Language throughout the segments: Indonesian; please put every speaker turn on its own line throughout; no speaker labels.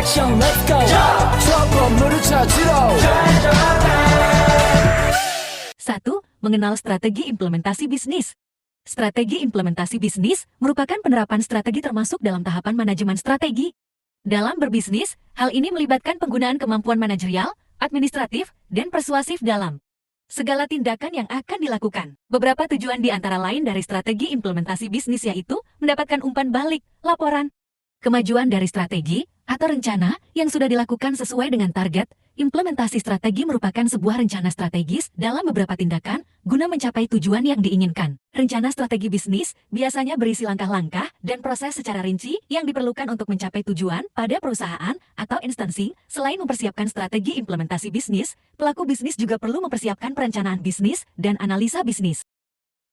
액션 let's go 첫 건물을 찾으러
1. Mengenal strategi implementasi bisnis. Strategi implementasi bisnis merupakan penerapan strategi termasuk dalam tahapan manajemen strategi. Dalam berbisnis, hal ini melibatkan penggunaan kemampuan manajerial, administratif, dan persuasif dalam segala tindakan yang akan dilakukan. Beberapa tujuan di antara lain dari strategi implementasi bisnis yaitu mendapatkan umpan balik, laporan, kemajuan dari strategi, atau rencana yang sudah dilakukan sesuai dengan target. Implementasi strategi merupakan sebuah rencana strategis dalam beberapa tindakan guna mencapai tujuan yang diinginkan. Rencana strategi bisnis biasanya berisi langkah-langkah dan proses secara rinci yang diperlukan untuk mencapai tujuan pada perusahaan atau instansi. Selain mempersiapkan strategi implementasi bisnis, pelaku bisnis juga perlu mempersiapkan perencanaan bisnis dan analisa bisnis.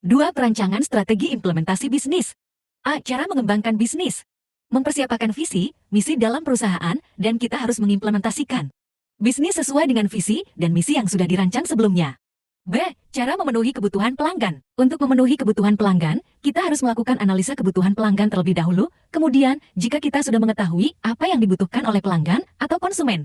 2. Perancangan strategi implementasi bisnis. A. Cara mengembangkan bisnis. Mempersiapkan visi, misi dalam perusahaan, dan kita harus mengimplementasikan bisnis sesuai dengan visi dan misi yang sudah dirancang sebelumnya. B. Cara memenuhi kebutuhan pelanggan. Untuk memenuhi kebutuhan pelanggan, kita harus melakukan analisa kebutuhan pelanggan terlebih dahulu. Kemudian, jika kita sudah mengetahui apa yang dibutuhkan oleh pelanggan atau konsumen,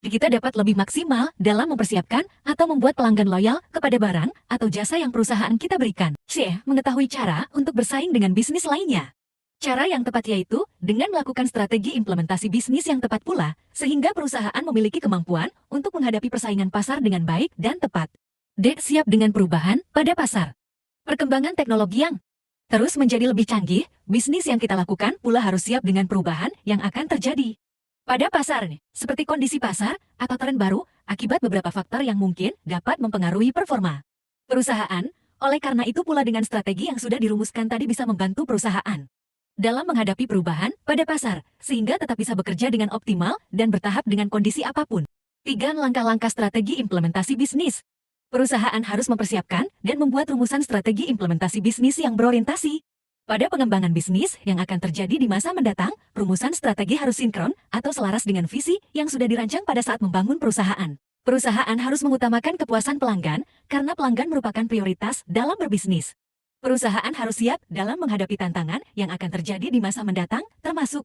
kita dapat lebih maksimal dalam mempersiapkan atau membuat pelanggan loyal kepada barang atau jasa yang perusahaan kita berikan. C. Mengetahui cara untuk bersaing dengan bisnis lainnya. Cara yang tepat yaitu dengan melakukan strategi implementasi bisnis yang tepat pula, sehingga perusahaan memiliki kemampuan untuk menghadapi persaingan pasar dengan baik dan tepat. D. Siap dengan perubahan pada pasar. Perkembangan teknologi yang terus menjadi lebih canggih, bisnis yang kita lakukan pula harus siap dengan perubahan yang akan terjadi pada pasar, seperti kondisi pasar atau tren baru akibat beberapa faktor yang mungkin dapat mempengaruhi performa perusahaan. Oleh karena itu pula dengan strategi yang sudah dirumuskan tadi bisa membantu perusahaan dalam menghadapi perubahan pada pasar, sehingga tetap bisa bekerja dengan optimal dan bertahap dengan kondisi apapun. 3. Langkah-langkah strategi implementasi bisnis. Perusahaan harus mempersiapkan dan membuat rumusan strategi implementasi bisnis yang berorientasi pada pengembangan bisnis yang akan terjadi di masa mendatang. Rumusan strategi harus sinkron atau selaras dengan visi yang sudah dirancang pada saat membangun perusahaan. Perusahaan harus mengutamakan kepuasan pelanggan karena pelanggan merupakan prioritas dalam berbisnis. Perusahaan harus siap dalam menghadapi tantangan yang akan terjadi di masa mendatang, termasuk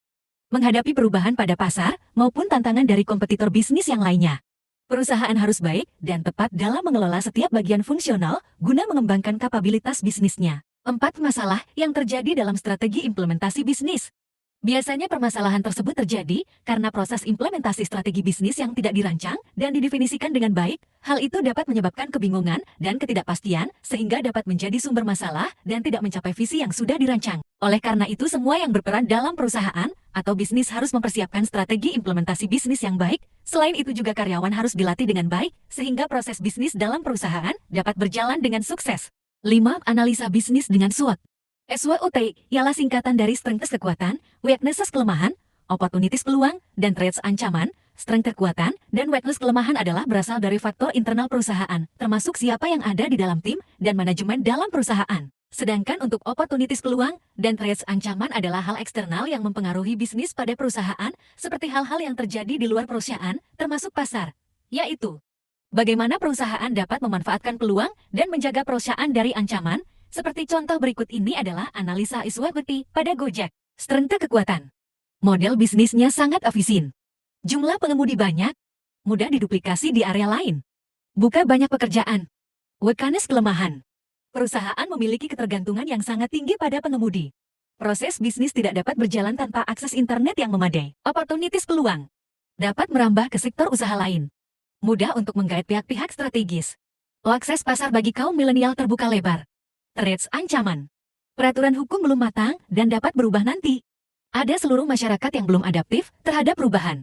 menghadapi perubahan pada pasar maupun tantangan dari kompetitor bisnis yang lainnya. Perusahaan harus baik dan tepat dalam mengelola setiap bagian fungsional guna mengembangkan kapabilitas bisnisnya. 4. Masalah yang terjadi dalam strategi implementasi bisnis. Biasanya permasalahan tersebut terjadi karena proses implementasi strategi bisnis yang tidak dirancang dan didefinisikan dengan baik. Hal itu dapat menyebabkan kebingungan dan ketidakpastian sehingga dapat menjadi sumber masalah dan tidak mencapai visi yang sudah dirancang. Oleh karena itu semua yang berperan dalam perusahaan atau bisnis harus mempersiapkan strategi implementasi bisnis yang baik. Selain itu juga karyawan harus dilatih dengan baik sehingga proses bisnis dalam perusahaan dapat berjalan dengan sukses. 5. Analisa bisnis dengan SWOT. SWOT ialah singkatan dari strengths kekuatan, weaknesses kelemahan, opportunities peluang, dan threats ancaman. Strength kekuatan dan weakness kelemahan adalah berasal dari faktor internal perusahaan, termasuk siapa yang ada di dalam tim dan manajemen dalam perusahaan. Sedangkan untuk opportunities peluang dan threats ancaman adalah hal eksternal yang mempengaruhi bisnis pada perusahaan, seperti hal-hal yang terjadi di luar perusahaan, termasuk pasar, yaitu bagaimana perusahaan dapat memanfaatkan peluang dan menjaga perusahaan dari ancaman. Seperti contoh berikut ini adalah analisa SWOT pada Gojek. Strength kekuatan. Model bisnisnya sangat efisien. Jumlah pengemudi banyak. Mudah diduplikasi di area lain. Buka banyak pekerjaan. Weakness kelemahan. Perusahaan memiliki ketergantungan yang sangat tinggi pada pengemudi. Proses bisnis tidak dapat berjalan tanpa akses internet yang memadai. Opportunities peluang. Dapat merambah ke sektor usaha lain. Mudah untuk menggait pihak-pihak strategis. Akses pasar bagi kaum milenial terbuka lebar. Threats ancaman. Peraturan hukum belum matang dan dapat berubah nanti. Ada seluruh masyarakat yang belum adaptif terhadap perubahan.